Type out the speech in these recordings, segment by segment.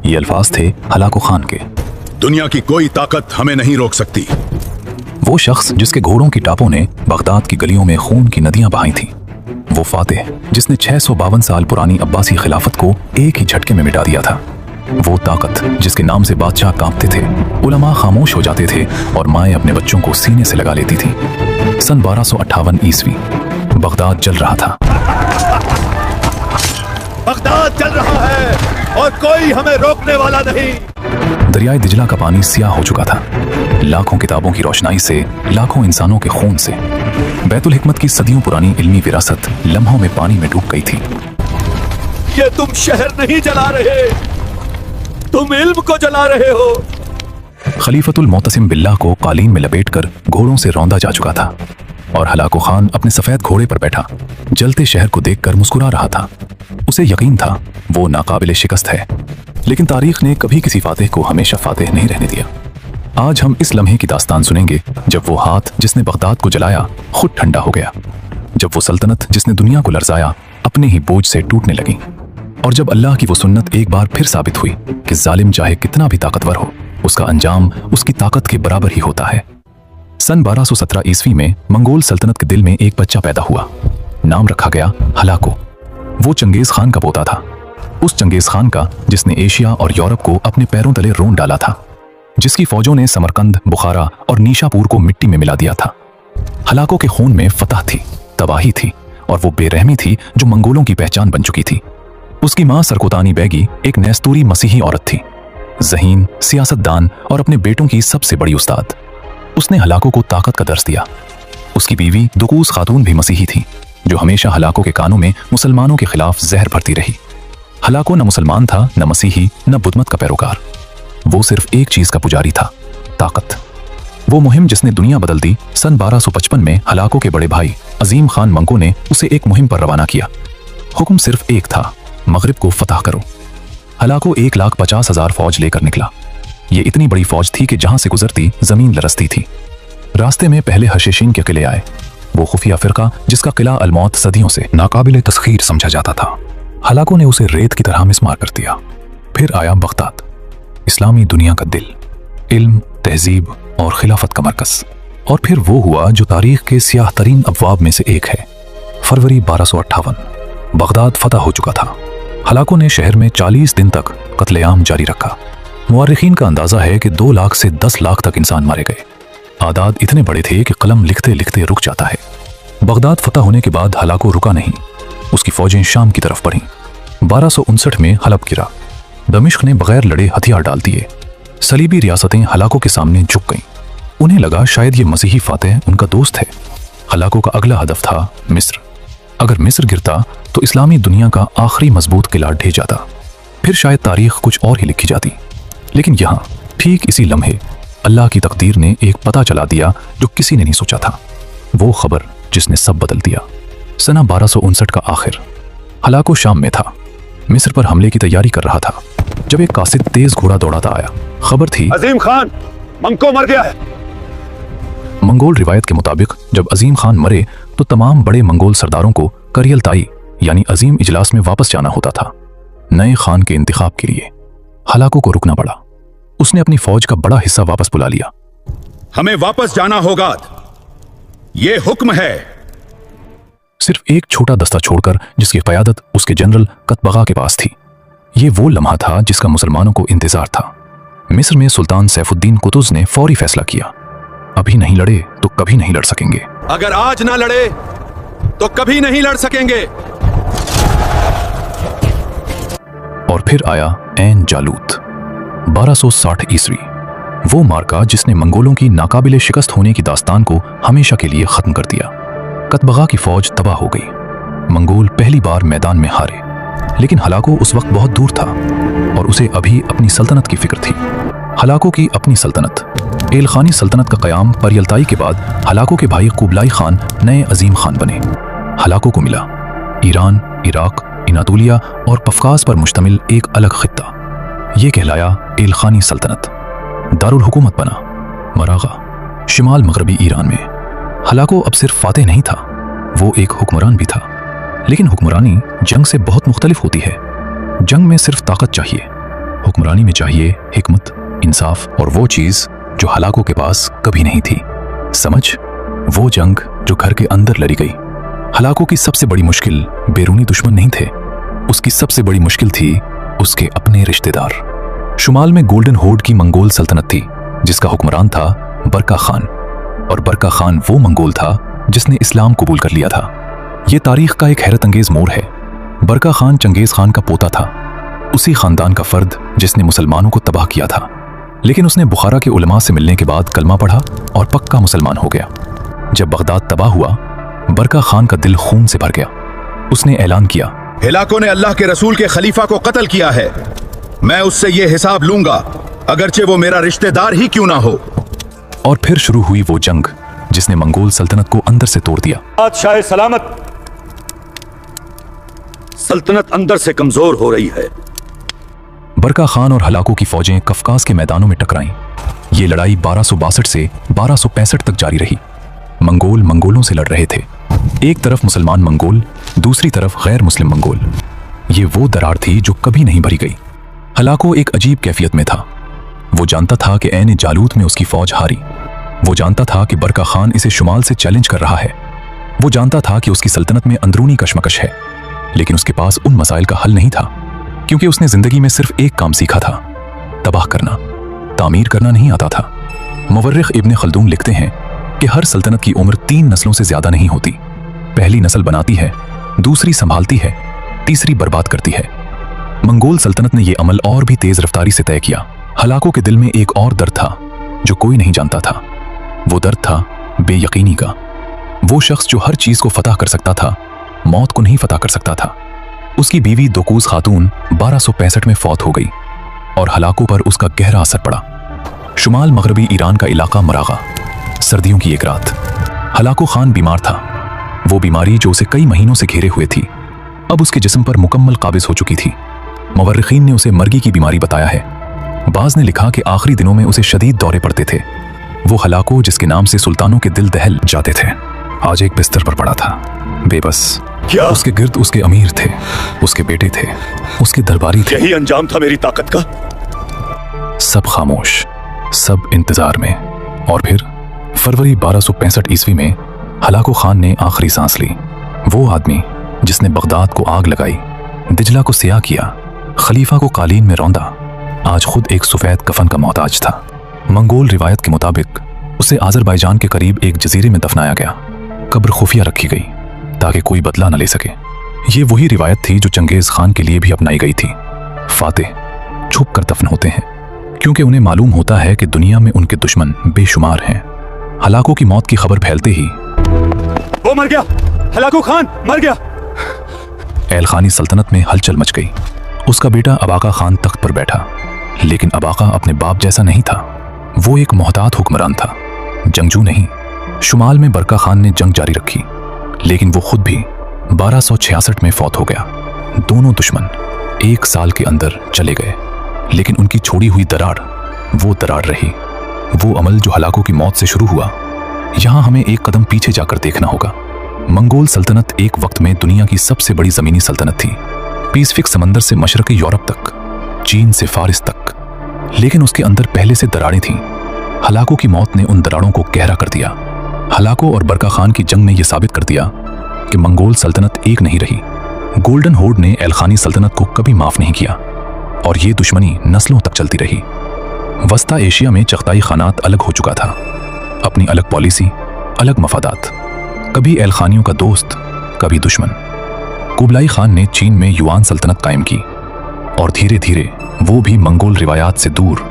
ये अल्फाज थे हलाको खान के। दुनिया की कोई ताकत हमें नहीं रोक सकती। वो शख्स जिसके घोड़ों की टापों ने बगदाद की गलियों में खून की नदियां बहाई थीं। वो फातेह जिसने 652 साल पुरानी अब्बासी खिलाफत को एक ही झटके में मिटा दिया था। वो ताकत जिसके नाम से बादशाह कांपते थे, उलमा खामोश हो जाते थे और माएँ अपने बच्चों को सीने से लगा लेती थी। सन 1258 ईस्वी बगदाद जल रहा था। बगदाद जल रहा है और कोई हमें रोकने वाला नहीं। दरियाए दिजला का पानी सियाह हो चुका था। लाखों किताबों की रोशनाई से, लाखों इंसानों के खून से बैतुल हिकमत की सदियों पुरानी इल्मी विरासत लम्हों में पानी में डूब गई थी। ये तुम शहर नहीं जला रहे, तुम इल्म को जला रहे हो। खलीफतुल मोतसिम बिल्लाह को कालीन में लपेटकर घोड़ों से रौंदा जा चुका था और हलाको खान अपने सफेद घोड़े पर बैठा जलते शहर को देखकर मुस्कुरा रहा था। उसे यकीन था वो नाकाबिले शिकस्त है, लेकिन तारीख ने कभी किसी फातेह को हमेशा फातेह नहीं रहने दिया। आज हम इस लम्हे की दास्तान सुनेंगे जब वो हाथ जिसने बगदाद को जलाया खुद ठंडा हो गया, जब वो सल्तनत जिसने दुनिया को लर्जाया अपने ही बोझ से टूटने लगी, और जब अल्लाह की वो सुन्नत एक बार फिर साबित हुई कि जालिम चाहे कितना भी ताकतवर हो, उसका अंजाम उसकी ताकत के बराबर ही होता है। सन 1217 ईस्वी में मंगोल सल्तनत के दिल में एक बच्चा पैदा हुआ। नाम रखा गया हलाको। वो चंगेज खान का पोता था, उस चंगेज खान का जिसने एशिया और यूरोप को अपने पैरों तले रोन डाला था, जिसकी फौजों ने समरकंद, बुखारा और नीशापुर को मिट्टी में मिला दिया था। हलाको के खून में फतह थी, तबाही थी और वो बेरहमी थी जो मंगोलों की पहचान बन चुकी थी। उसकी मां सरकोतानी बैगी एक नेस्तूरी मसीही औरत थी, ज़हीन, सियासतदान और अपने बेटों की सबसे बड़ी उस्ताद। उसने हलाको को ताकत का दर्स दिया। उसकी बीवी दुकूस खातून भी मसीही थी, जो हमेशा हलाको के कानों में मुसलमानों के खिलाफ जहर भरती रही। हलाको न मुसलमान था, न मसीही, न बुद्धमत का पैरोकार। वो सिर्फ एक चीज का पुजारी था, ताकत। वो मुहिम जिसने दुनिया बदल दी, सन 1255 में हलाको के बड़े भाई अजीम खान मंको ने उसे एक मुहिम पर रवाना किया। हुक्म सिर्फ एक था, मगरिब को फतह करो। हलाको 1,50,000 फौज लेकर निकला। ये इतनी बड़ी फौज थी कि जहां से गुजरती जमीन लरसती थी। रास्ते में पहले हशेशिन के किले आए, वो खुफिया फिरका जिसका किला अलमौत सदियों से नाकाबिले तस्खीर समझा जाता था। हलाको ने उसे रेत की तरह मिसमार कर दिया। फिर आया बगदाद, इस्लामी दुनिया का दिल, इल्म, तहजीब और खिलाफत का मरकज। और फिर वो हुआ जो तारीख के सियाह तरीन अबवाब में से एक है। फरवरी 1258 बगदाद फतह हो चुका था। हलाको ने शहर में 40 दिन तक कत्लेआम जारी रखा। मुअर्रिखीन का अंदाजा है कि 2 लाख से 10 लाख तक इंसान मारे गए। आदाद इतने बड़े थे कि कलम लिखते लिखते रुक जाता है। बगदाद फतह होने के बाद हलाको रुका नहीं, उसकी फौजें शाम की तरफ बढ़ीं। 1259 में हलब गिरा। दमिश्क ने बगैर लड़े हथियार डाल दिए। सलीबी रियासतें हलाको के सामने झुक गईं। उन्हें लगा शायद ये मसीही फातेह उनका दोस्त है। हलाको का अगला हदफ था मिस्र। अगर मिस्र गिरता तो इस्लामी दुनिया का आखिरी मजबूत किला ढह जाता, फिर शायद तारीख कुछ और ही लिखी जाती। लेकिन यहाँ ठीक इसी लम्हे अल्लाह की तकदीर ने एक पता चला दिया जो किसी ने नहीं सोचा था। वो खबर जिसने सब बदल दिया। सना 1259 का आखिर, हलाको शाम में था, मिस्र पर हमले की तैयारी कर रहा था, जब एक कासिद तेज घोड़ा दौड़ाता आया। खबर थी अजीम खान मंको मर गया है। मंगोल रिवायत के मुताबिक जब अजीम खान मरे तो तमाम बड़े मंगोल सरदारों को करियल ताई यानी अजीम इजलास में वापस जाना होता था, नए खान के इंतखाब के लिए। हलाको को रुकना पड़ा। उसने अपनी फौज का बड़ा हिस्सा वापस बुला लिया। हमें वापस जाना होगा, ये हुक्म है। सिर्फ एक छोटा दस्ता छोड़कर जिसकी क़यादत उसके जनरल कतबगा के पास थी। ये वो लम्हा था जिसका मुसलमानों को इंतजार था। मिस्र में सुल्तान सैफुद्दीन कुतुज़ ने फौरी फैसला किया, अभी नहीं लड़े तो कभी नहीं लड़ सकेंगे। अगर आज ना लड़े तो कभी नहीं लड़ सकेंगे। और फिर आया ऐन जालूत 1260 ईस्वी, वो मार्का जिसने मंगोलों की नाकाबिले शिकस्त होने की दास्तान को हमेशा के लिए खत्म कर दिया। कतबगा की फौज तबाह हो गई। मंगोल पहली बार मैदान में हारे, लेकिन हलाको उस वक्त बहुत दूर था और उसे अभी अपनी सल्तनत की फिक्र थी। हलाको की अपनी सल्तनत, एलखानी सल्तनत का क़याम परियलताई के बाद हलाको के भाई कुबलाई खान नए अजीम खान बने। हलाको को मिला ईरान, इराक, इनातोलिया और कफकाज पर मुश्तमिल एक अलग खित्ता। ये कहलाया एलखानी सल्तनत। दारुल हुकूमत बना मरागा, शिमाल मगरबी ईरान में। हलाको अब सिर्फ फातेह नहीं था, वो एक हुक्मरान भी था। लेकिन हुक्मरानी जंग से बहुत मुख्तलिफ होती है। जंग में सिर्फ ताकत चाहिए, हुक्मरानी में चाहिए हिकमत, इंसाफ और वो चीज जो हलाकों के पास कभी नहीं थी, समझ। वो जंग जो घर के अंदर लड़ी गई। हलाकों की सबसे बड़ी मुश्किल बैरूनी दुश्मन नहीं थे, उसकी सबसे बड़ी मुश्किल थी उसके अपने रिश्तेदार। शुमाल में गोल्डन होर्ड की मंगोल सल्तनत थी जिसका हुक्मरान था बरका खान, और बरका खान वो मंगोल था जिसने इस्लाम कबूल कर लिया था। ये तारीख का एक हैरत अंगेज मोड़ है। बरका खान चंगेज खान का पोता था, उसी खानदान का फर्द जिसने मुसलमानों को तबाह किया था, लेकिन उसने बुखारा के उलमा से मिलने के बाद कलमा पढ़ा और पक्का मुसलमान हो गया। जब बगदाद तबाह हुआ, बरका खान का दिल खून से भर गया। उसने ऐलान किया, हिलाकों ने अल्लाह के रसूल के खलीफा को कत्ल किया है, मैं उससे ये हिसाब लूंगा, अगरचे वो मेरा रिश्तेदार ही क्यों ना हो। और फिर शुरू हुई वो जंग जिसने मंगोल सल्तनत को अंदर से तोड़ दिया। बादशाह सलामत, सल्तनत अंदर से कमजोर हो रही है। बरका खान और हलाकों की फौजें कफकास के मैदानों में टकराईं। ये लड़ाई 1262 से 1265 तक जारी रही। मंगोल मंगोलों से लड़ रहे थे, एक तरफ मुसलमान मंगोल, दूसरी तरफ गैर मुस्लिम मंगोल। ये वो दरार थी जो कभी नहीं भरी गई। हलाको एक अजीब कैफियत में था। वो जानता था कि ऐन जालूत में उसकी फौज हारी। वो जानता था कि बरका खान इसे शुमाल से चैलेंज कर रहा है। वो जानता था कि उसकी सल्तनत में अंदरूनी कशमकश है, लेकिन उसके पास उन मसाइल का हल नहीं था, क्योंकि उसने जिंदगी में सिर्फ एक काम सीखा था, तबाह करना, तामीर करना नहीं आता था। मुवर्रिख इब्न खल्दून लिखते हैं कि हर सल्तनत की उम्र 3 नस्लों से ज्यादा नहीं होती। पहली नस्ल बनाती है, दूसरी संभालती है, तीसरी बर्बाद करती है। मंगोल सल्तनत ने यह अमल और भी तेज रफ्तारी से तय किया। हलाकों के दिल में एक और दर्द था जो कोई नहीं जानता था। वो दर्द था बेयकीनी का। वो शख्स जो हर चीज को फतह कर सकता था, मौत को नहीं फतह कर सकता था। उसकी बीवी दोकूस खातून 1265 में फौत हो गई और हलाकों पर उसका गहरा असर पड़ा। शुमाल मगरबी ईरान का इलाका मरागा, सर्दियों की एक रात। हलाको खान बीमार था। वो बीमारी जो उसे कई महीनों से घेरे हुए थी, अब उसके जिस्म पर मुकम्मल काबिज हो चुकी थी। मुवर्रिखीन ने उसे मर्गी की बीमारी बताया है। बाज ने लिखा कि आखिरी दिनों में उसे शदीद दौरे पड़ते थे। वो हलाको जिसके नाम से सुल्तानों के दिल दहल जाते थे, आज एक बिस्तर पर पड़ा था, बेबस। क्या उसके गिर्द उसके अमीर थे, उसके बेटे थे, उसके दरबारी थे। यही अंजाम था मेरी ताकत का। सब खामोश, सब इंतजार में। और फिर फरवरी 1265 ईस्वी में हलाको खान ने आखिरी सांस ली। वो आदमी जिसने बगदाद को आग लगाई, दिजला को सियाह किया, खलीफा को कालीन में रौंदा, आज खुद एक सफेद कफन का मोहताज था। मंगोल रिवायत के मुताबिक उसे आज़रबाईजान के करीब एक जजीरे में दफनाया गया। कब्र खुफिया रखी गई ताकि कोई बदला न ले सके। ये वही रिवायत थी जो चंगेज खान के लिए भी अपनाई गई थी। फातेह छुप कर दफन होते हैं क्योंकि उन्हें मालूम होता है कि दुनिया में उनके दुश्मन बेशुमार हैं। हलाकों की मौत की खबर फैलते ही वो मर गया, हलाको खान मर गया। एलखानी सल्तनत में हलचल मच गई। उसका बेटा अबाका खान तख्त पर बैठा, लेकिन अबाका अपने बाप जैसा नहीं था। वो एक मोहतात हुक्मरान था, जंगजू नहीं। शुमाल में बरका खान ने जंग जारी रखी, लेकिन वो खुद भी 1266 में फौत हो गया। दोनों दुश्मन 1 साल के अंदर चले गए, लेकिन उनकी छोड़ी हुई दरार वो दरार रही। वो अमल जो हलाकों की मौत से शुरू हुआ, यहां हमें एक कदम पीछे जाकर देखना होगा। मंगोल सल्तनत एक वक्त में दुनिया की सबसे बड़ी जमीनी सल्तनत थी, पैसिफिक समंदर से मशरक़ी यूरोप तक, चीन से फारिस तक। लेकिन उसके अंदर पहले से दरारें थीं। हलाकों की मौत ने उन दरारों को गहरा कर दिया। हलाकों और बरका खान की जंग ने यह साबित कर दिया कि मंगोल सल्तनत एक नहीं रही। गोल्डन होर्ड ने एलखानी सल्तनत को कभी माफ नहीं किया और ये दुश्मनी नस्लों तक चलती रही। वस्ता एशिया में चगताई खानात अलग हो चुका था, अपनी अलग पॉलिसी, अलग मफादात। कभी एलखानियों का दोस्त, कभी दुश्मन। कुबलाई खान ने चीन में युआन सल्तनत कायम की और धीरे धीरे वो भी मंगोल रिवायात से दूर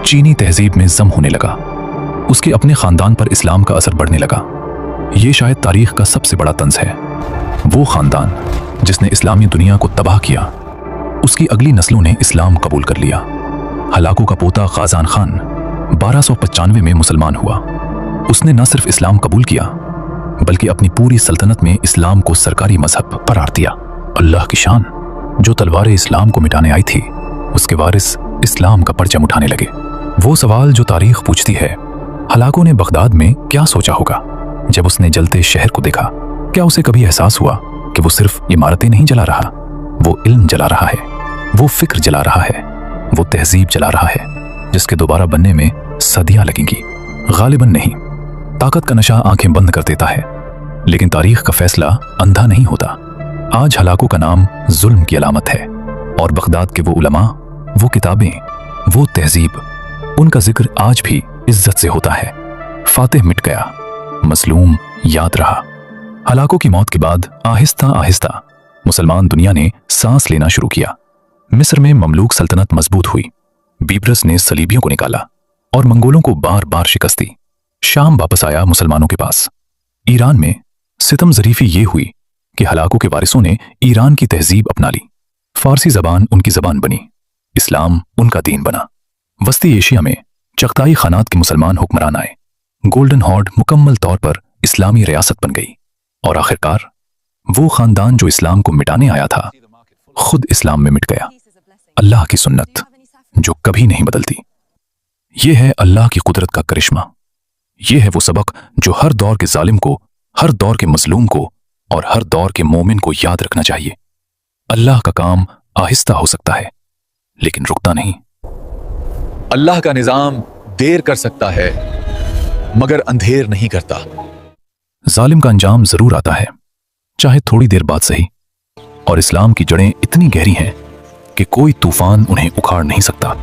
चीनी तहजीब में जम होने लगा। उसके अपने खानदान पर इस्लाम का असर बढ़ने लगा। ये शायद तारीख का सबसे बड़ा तंज है। वो खानदान जिसने इस्लामी दुनिया को तबाह किया, उसकी अगली नस्लों ने इस्लाम कबूल कर लिया। हलाको का पोता गाजान खान 1295 में मुसलमान हुआ। उसने न सिर्फ इस्लाम कबूल किया, बल्कि अपनी पूरी सल्तनत में इस्लाम को सरकारी मजहब करार दिया। अल्लाह की शान, जो तलवार इस्लाम को मिटाने आई थी, उसके वारिस इस्लाम का परचम उठाने लगे। वो सवाल जो तारीख पूछती है, हलाको ने बगदाद में क्या सोचा होगा जब उसने जलते शहर को देखा? क्या उसे कभी एहसास हुआ कि वो सिर्फ इमारतें नहीं जला रहा, वो इल्म जला रहा है, वो फिक्र जला रहा है, वो तहजीब चला रहा है जिसके दोबारा बनने में सदियां लगेंगी। गालिबन नहीं, ताकत का नशा आंखें बंद कर देता है, लेकिन तारीख का फैसला अंधा नहीं होता। आज हलाकों का नाम जुल्म की अलामत है, और बगदाद के वो उलमा, वो किताबें, वो तहजीब, उनका जिक्र आज भी इज्जत से होता है। फातिह मिट गया, मसलूम याद रहा। हलाकों की मौत के बाद आहिस्ता आहिस्ता मुसलमान दुनिया ने सांस लेना शुरू किया। मिस्र में ममलूक सल्तनत मजबूत हुई, बीबरस ने सलीबियों को निकाला और मंगोलों को बार बार शिकस्त दी। शाम वापस आया मुसलमानों के पास। ईरान में सितम ज़रीफ़ी ये हुई कि हलाकों के वारिसों ने ईरान की तहजीब अपना ली। फारसी जबान उनकी जबान बनी, इस्लाम उनका दीन बना। वस्ती एशिया में चगताई खानात के मुसलमान हुक्मरान आए। गोल्डन हॉर्ड मुकम्मल तौर पर इस्लामी रियासत बन गई, और आखिरकार वो खानदान जो इस्लाम को मिटाने आया था खुद इस्लाम में मिट गया। अल्लाह की सुन्नत जो कभी नहीं बदलती। ये है अल्लाह की कुदरत का करिश्मा। ये है वो सबक जो हर दौर के जालिम को, हर दौर के मजलूम को और हर दौर के मोमिन को याद रखना चाहिए। अल्लाह का काम आहिस्ता हो सकता है, लेकिन रुकता नहीं। अल्लाह का निजाम देर कर सकता है मगर अंधेर नहीं करता। जालिम का अंजाम जरूर आता है, चाहे थोड़ी देर बाद सही, और इस्लाम की जड़ें इतनी गहरी हैं कि कोई तूफान उन्हें उखाड़ नहीं सकता।